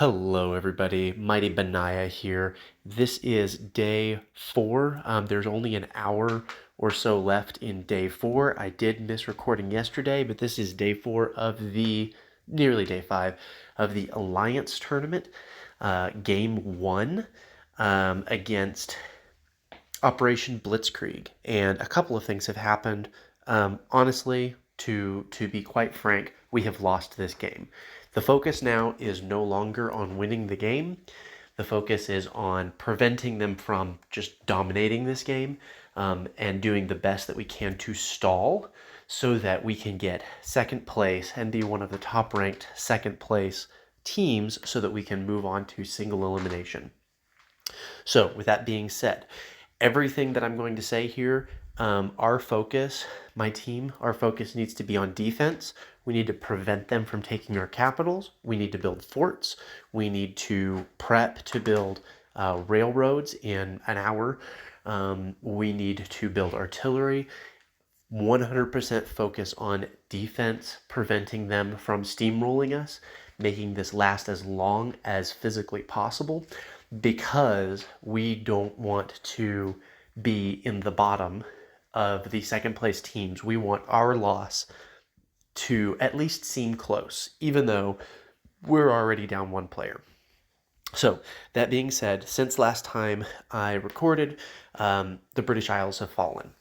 Hello, everybody. Mighty Benaya here. This is day 4. There's only an hour or so left in day 4. I did miss recording yesterday, but this is day 4 of nearly day 5 of the Alliance Tournament, game 1 against Operation Blitzkrieg. And a couple of things have happened. Honestly, to be quite frank, we have lost this game. The focus now is no longer on winning the game. The focus is on preventing them from just dominating this game, and doing the best that we can to stall so that we can get second place and be one of the top ranked second place teams so that we can move on to single elimination. So, with that being said, everything that I'm going to say here, our focus, my team, our focus needs to be on defense. We need to prevent them from taking our capitals. We need to build forts. We need to prep to build railroads in an hour. We need to build artillery. 100% focus on defense, preventing them from steamrolling us, making this last as long as physically possible, because we don't want to be in the bottom of the second place teams. We want our loss to at least seem close, even though we're already down one player. So, that being said, since last time I recorded, the British Isles have fallen.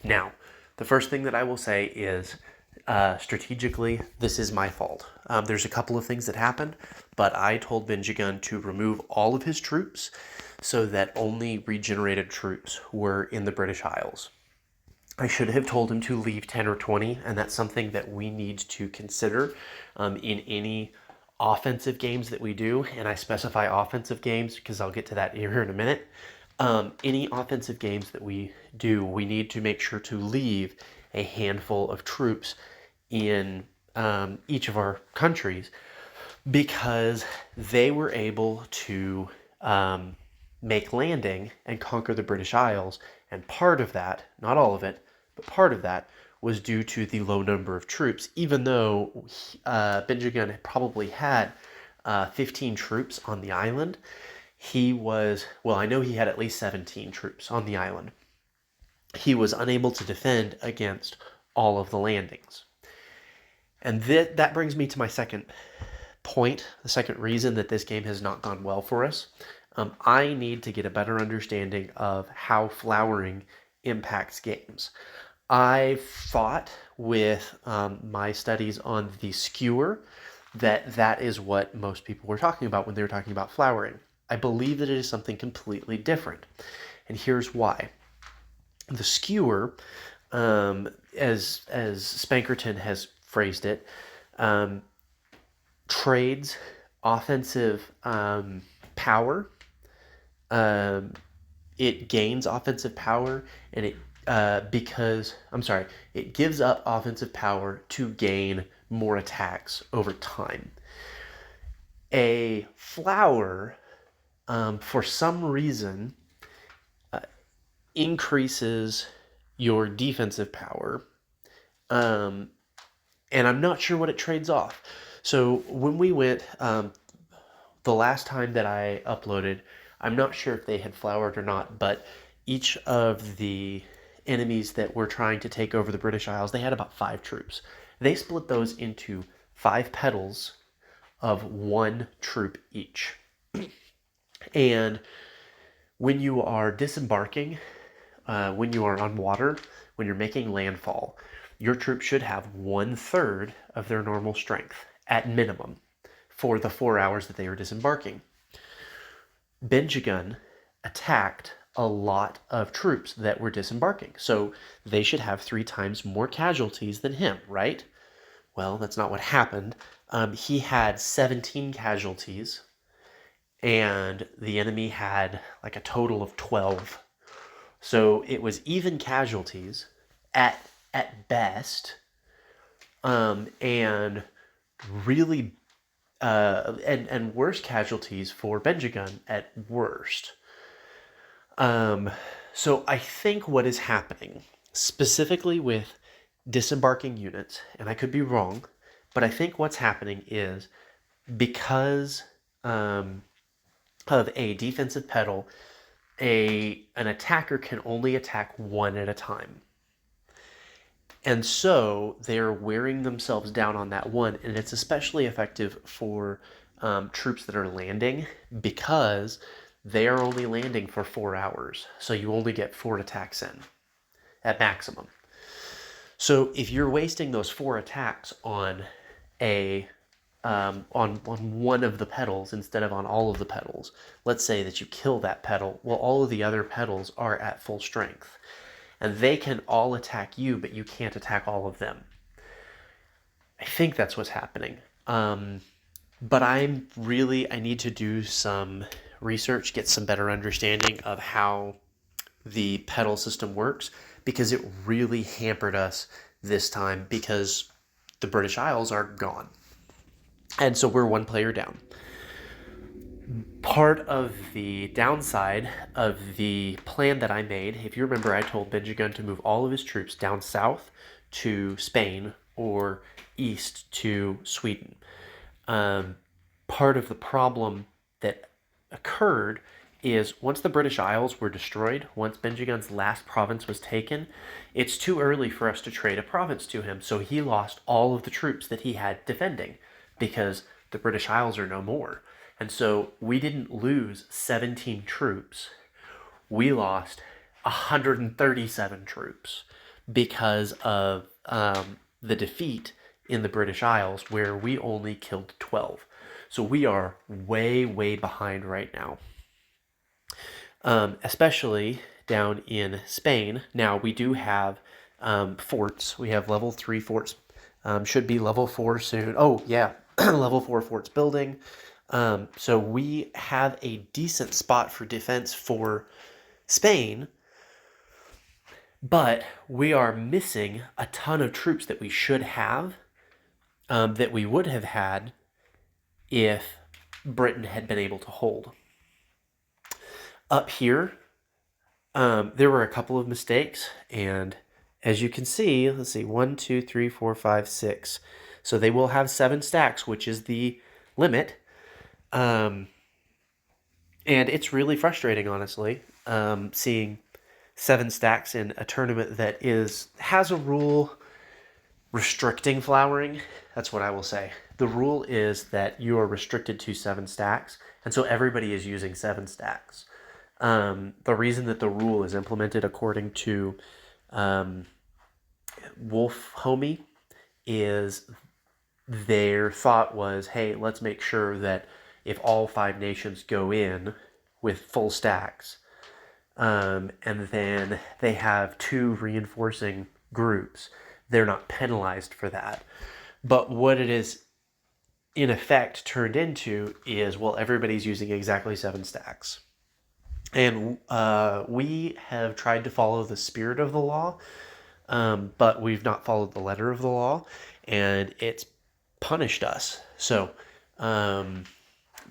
Now, the first thing that I will say is, strategically, this is my fault. There's a couple of things that happened, but I told Benjigun to remove all of his troops so that only regenerated troops were in the British Isles. I should have told him to leave 10 or 20, and that's something that we need to consider in any offensive games that we do. And I specify offensive games because I'll get to that here in a minute. Any offensive games that we do, we need to make sure to leave a handful of troops in each of our countries, because they were able to make landing and conquer the British Isles. And part of that, not all of it, but part of that was due to the low number of troops, even though Benjigun probably had 15 troops on the island. I know he had at least 17 troops on the island. He was unable to defend against all of the landings. And that brings me to my second point, the second reason that this game has not gone well for us. I need to get a better understanding of how flowering impacts games. I thought with my studies on the skewer that is what most people were talking about when they were talking about flowering. I believe that it is something completely different. And here's why. The skewer, as Spankerton has phrased it, trades offensive power. It gains offensive power, and it gives up offensive power to gain more attacks over time. A flower, for some reason, increases your defensive power, and I'm not sure what it trades off. So when we went, the last time that I uploaded, I'm not sure if they had flowered or not, but each of the enemies that were trying to take over the British Isles, they had about 5 troops. They split those into 5 petals of 1 troop each. And when you are disembarking, when you are on water, when you're making landfall, your troops should have 1/3 of their normal strength at minimum for the 4 hours that they were disembarking. Benjigun attacked a lot of troops that were disembarking, so they should have 3 times more casualties than him, right? Well, that's not what happened. He had 17 casualties, and the enemy had like a total of 12. So it was even casualties at best, and really and worse casualties for Benjigun at worst. So I think what is happening, specifically with disembarking units, and I could be wrong, but I think what's happening is, because of a defensive pedal, an attacker can only attack one at a time. And so they're wearing themselves down on that one, and it's especially effective for troops that are landing because they are only landing for 4 hours. So you only get 4 attacks in at maximum. So if you're wasting those 4 attacks on on one of the pedals instead of on all of the pedals, let's say that you kill that pedal, well, all of the other pedals are at full strength, and they can all attack you, but you can't attack all of them. I think that's what's happening. But I need to do some research, get some better understanding of how the pedal system works, because it really hampered us this time because the British Isles are gone. And so we're 1 player down. Part of the downside of the plan that I made, if you remember, I told Benjigun to move all of his troops down south to Spain or east to Sweden. Part of the problem that occurred is once the British Isles were destroyed, once Benjigun's last province was taken, it's too early for us to trade a province to him. So he lost all of the troops that he had defending because the British Isles are no more. And so we didn't lose 17 troops. We lost 137 troops because of the defeat in the British Isles, where we only killed 12. So we are way, way behind right now. Especially down in Spain. Now, we do have forts. We have level 3 forts. Should be level 4 soon. Oh, yeah. Level 4 forts building. So we have a decent spot for defense for Spain, but we are missing a ton of troops that we should have, that we would have had if Britain had been able to hold. Up here, there were a couple of mistakes, and as you can see, let's see, 1, 2, 3, 4, 5, 6. So they will have 7 stacks, which is the limit. And it's really frustrating, honestly, seeing 7 stacks in a tournament that has a rule restricting flowering. That's what I will say. The rule is that you are restricted to 7 stacks, and so everybody is using 7 stacks. The reason that the rule is implemented according to Wolf Homie is their thought was, hey, let's make sure that if all 5 nations go in with full stacks, and then they have 2 reinforcing groups, they're not penalized for that. But what it is in effect turned into is, well, everybody's using exactly 7 stacks. And we have tried to follow the spirit of the law, but we've not followed the letter of the law, and it's punished us. So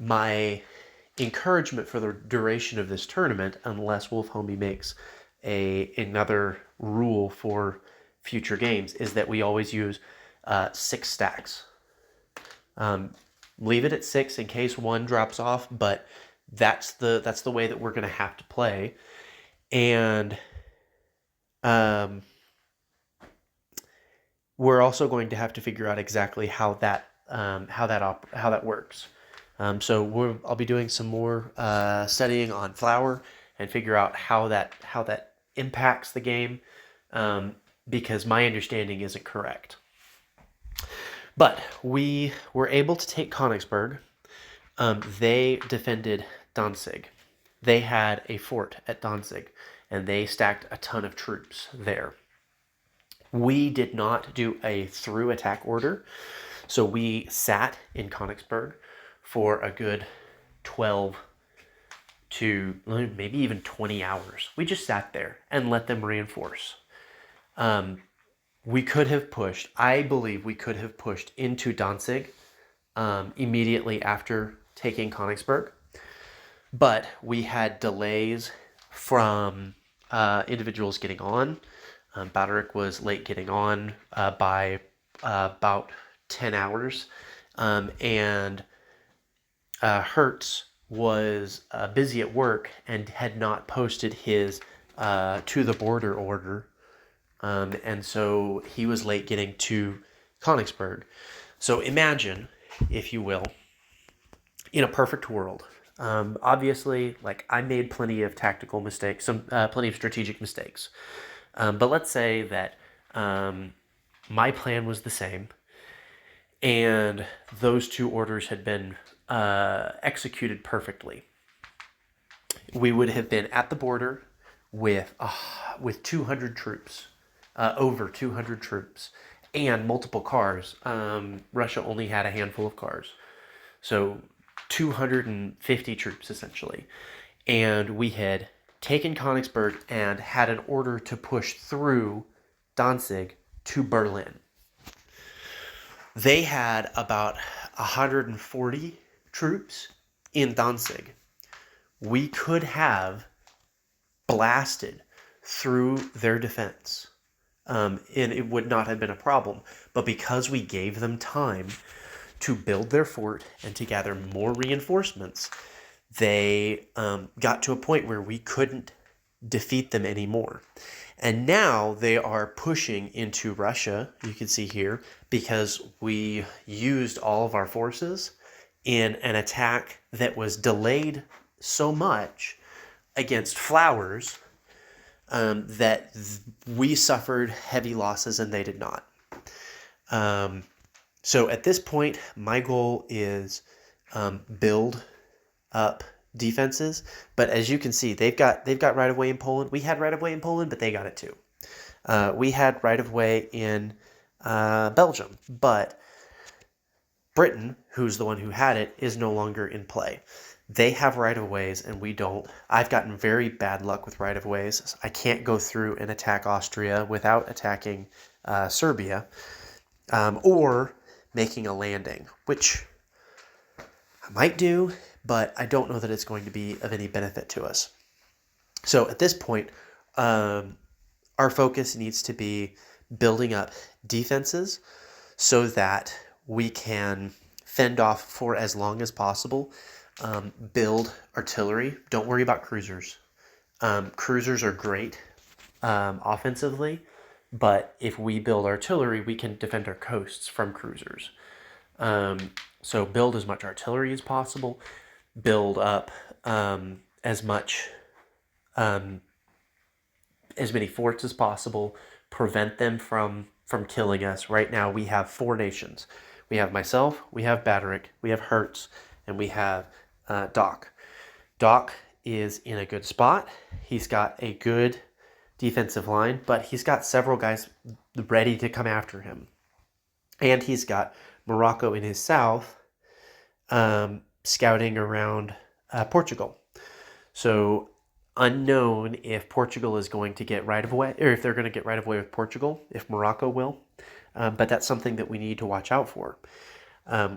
my encouragement for the duration of this tournament, unless Wolf Homie makes another rule for future games, is that we always use 6 stacks. Leave it at 6 in case one drops off, but that's the way that we're going to have to play. And we're also going to have to figure out exactly how that works. So I'll be doing some more studying on flour and figure out how that impacts the game, because my understanding isn't correct. But we were able to take Königsberg. They defended Danzig. They had a fort at Danzig, and they stacked a ton of troops there. We did not do a through attack order, so we sat in Königsberg for a good 12 to maybe even 20 hours. We just sat there and let them reinforce. We could have pushed, I believe we could have pushed into Danzig immediately after taking Königsberg, but we had delays from individuals getting on. Baderick was late getting on by about 10 hours, and Hertz was busy at work and had not posted his to the border order, and so he was late getting to Königsberg. So imagine, if you will, in a perfect world. Obviously, like I made plenty of tactical mistakes, plenty of strategic mistakes. But let's say that my plan was the same, and those two orders had been executed perfectly. We would have been at the border with 200 troops, over 200 troops, and multiple cars. Russia only had a handful of cars, so 250 troops essentially, and we had taken Königsberg and had an order to push through Danzig to Berlin. They had about 140 troops in Danzig. We could have blasted through their defense, and it would not have been a problem. But because we gave them time to build their fort and to gather more reinforcements, they got to a point where we couldn't defeat them anymore. And now they are pushing into Russia, you can see here, because we used all of our forces in an attack that was delayed so much against Flowers that we suffered heavy losses and they did not. So at this point, my goal is build up defenses. But as you can see, they've got right of way in Poland. We had right of way in Poland, but they got it too. We had right of way in Belgium, but Britain, who's the one who had it, is no longer in play. They have right of ways and we don't. I've gotten very bad luck with right of ways. I can't go through and attack Austria without attacking Serbia, or making a landing, which I might do, but I don't know that it's going to be of any benefit to us. So at this point, our focus needs to be building up defenses so that we can fend off for as long as possible. Build artillery. Don't worry about cruisers. Cruisers are great offensively, but if we build artillery, we can defend our coasts from cruisers. So build as much artillery as possible. Build up as many forts as possible. Prevent them from killing us. Right now, we have 4 nations. We have myself, we have Baderick, we have Hertz, and we have Doc. Doc is in a good spot. He's got a good defensive line, but he's got several guys ready to come after him. And he's got Morocco in his south, scouting around Portugal. So unknown if Portugal is going to get right of way, or if they're going to get right of way with Portugal, if Morocco will. But that's something that we need to watch out for.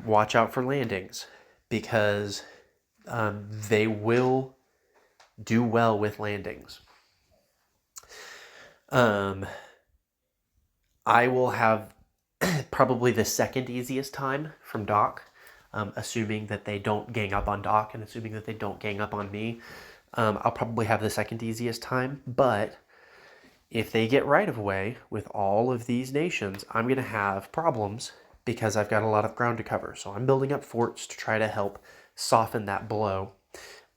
Watch out for landings, because they will do well with landings. I will have probably the second easiest time from Doc, assuming that they don't gang up on Doc and assuming that they don't gang up on me. I'll probably have the second easiest time, but if they get right of way with all of these nations, I'm going to have problems because I've got a lot of ground to cover. So I'm building up forts to try to help soften that blow.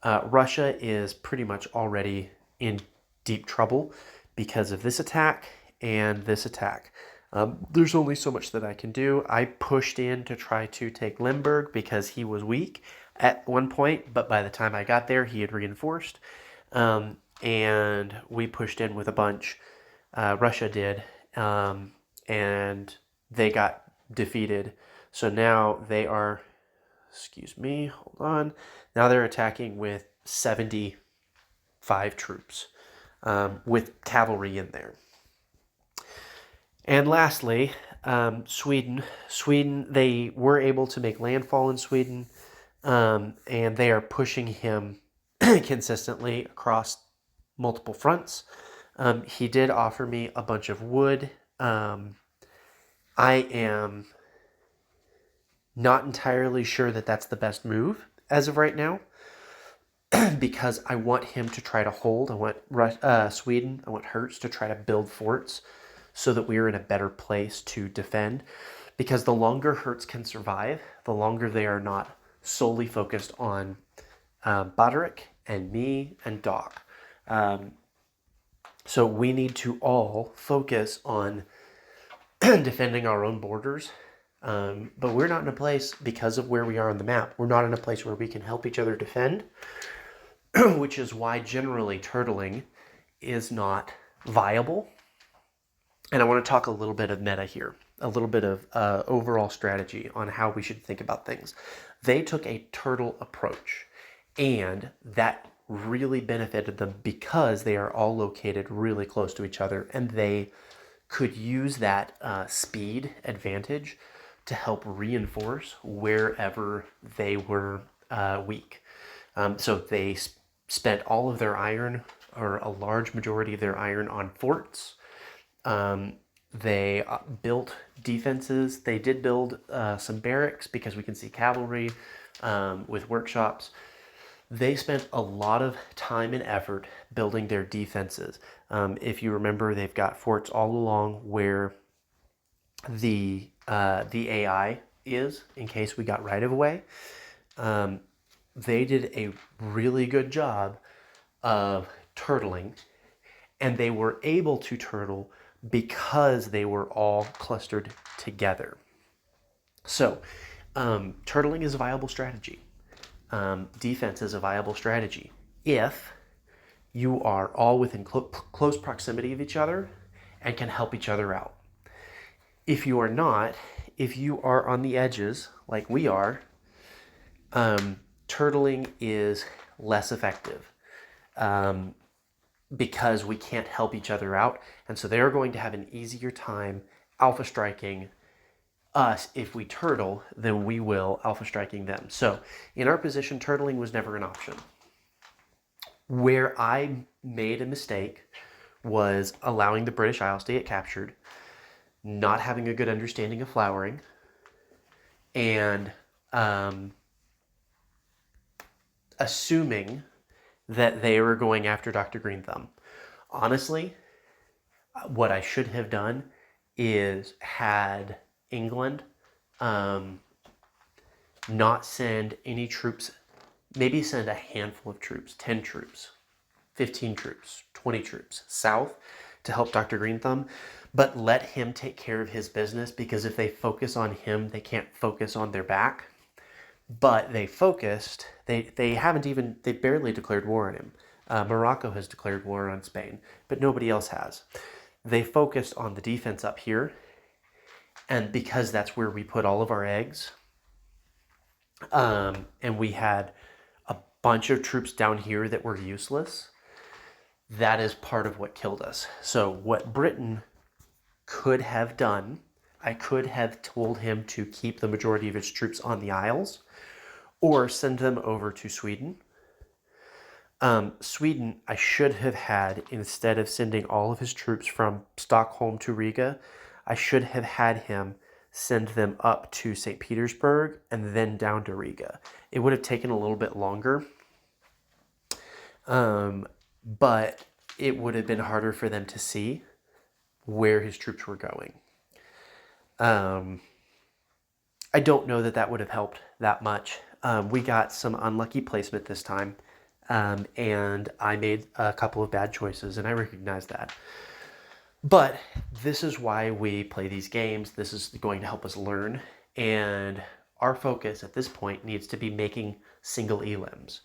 Russia is pretty much already in deep trouble because of this attack and this attack. There's only so much that I can do. I pushed in to try to take Lemberg because he was weak at one point, but by the time I got there, he had reinforced. And we pushed in with a bunch. Russia did, and they got defeated. So now they are, hold on. Now they're attacking with 75 troops, with cavalry in there. And lastly, Sweden. Sweden, they were able to make landfall in Sweden, and they are pushing him consistently across multiple fronts. He did offer me a bunch of wood. I am not entirely sure that that's the best move, as of right now because I want him to try to hold. I want Sweden, I want Hertz to try to build forts so that we're in a better place to defend. Because the longer Hertz can survive, the longer they are not solely focused on Baderick and me and Doc. So we need to all focus on defending our own borders. But we're not in a place, because of where we are on the map, we're not in a place where we can help each other defend, which is why generally turtling is not viable. And I want to talk a little bit of meta here, a little bit of overall strategy on how we should think about things. They took a turtle approach, and that really benefited them because they are all located really close to each other, and they could use that speed advantage to help reinforce wherever they were weak. So they spent all of their iron, or a large majority of their iron, on forts. They built defenses. They did build some barracks because we can see cavalry with workshops. They spent a lot of time and effort building their defenses. If you remember, they've got forts all along where the AI is, in case we got right of way. They did a really good job of turtling, and they were able to turtle because they were all clustered together. So, turtling is a viable strategy. Defense is a viable strategy if you are all within close proximity of each other and can help each other out. If you are not, if you are on the edges like we are, turtling is less effective because we can't help each other out. And so they're going to have an easier time alpha striking us if we turtle than we will alpha striking them. So in our position, turtling was never an option. Where I made a mistake was allowing the British Isles to get captured, not having a good understanding of flowering, and assuming that they were going after Dr. Green Thumb. Honestly, what I should have done is had England not send any troops, maybe send a handful of troops, 10 troops, 15 troops, 20 troops south to help Dr. Green Thumb, but let him take care of his business, because if they focus on him, they can't focus on their back. But they focused, they barely declared war on him. Morocco has declared war on Spain, but nobody else has. They focused on the defense up here, and because that's where we put all of our eggs, and we had a bunch of troops down here that were useless, that is part of what killed us. So what Britain could have done, I could have told him to keep the majority of his troops on the Isles or send them over to Sweden. Sweden, I should have had, instead of sending all of his troops from Stockholm to Riga, I should have had him send them up to St. Petersburg and then down to Riga. It would have taken a little bit longer, but it would have been harder for them to see where his troops were going. I don't know that would have helped that much. We got some unlucky placement this time, and I made a couple of bad choices, and I recognize that. But this is why we play these games. This is going to help us learn, and our focus at this point needs to be making single elims.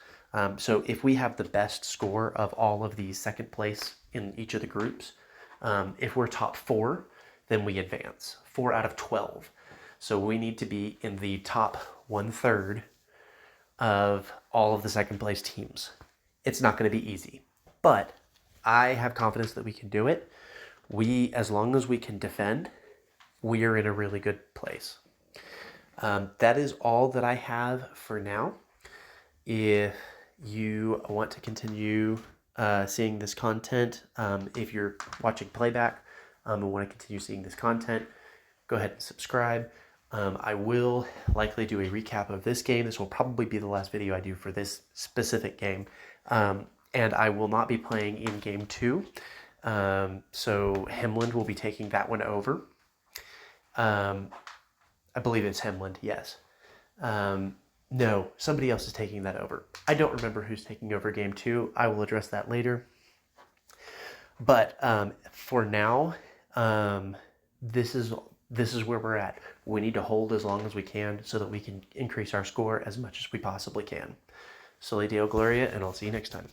So if we have the best score of all of these second place in each of the groups, if we're top 4, then we advance. 4 out of 12. So we need to be in the top 1/3 of all of the second place teams. It's not going to be easy, but I have confidence that we can do it. As long as we can defend, we are in a really good place. That is all that I have for now. If you want to continue seeing this content, if you're watching playback and want to continue seeing this content, go ahead and subscribe. I will likely do a recap of this game. This will probably be the last video I do for this specific game. And I will not be playing in game 2. So Hemland will be taking that one over. I believe it's Hemland, yes. No, somebody else is taking that over. I don't remember who's taking over game 2. I will address that later. But for now, this is where we're at. We need to hold as long as we can so that we can increase our score as much as we possibly can. Soli Deo Gloria, and I'll see you next time.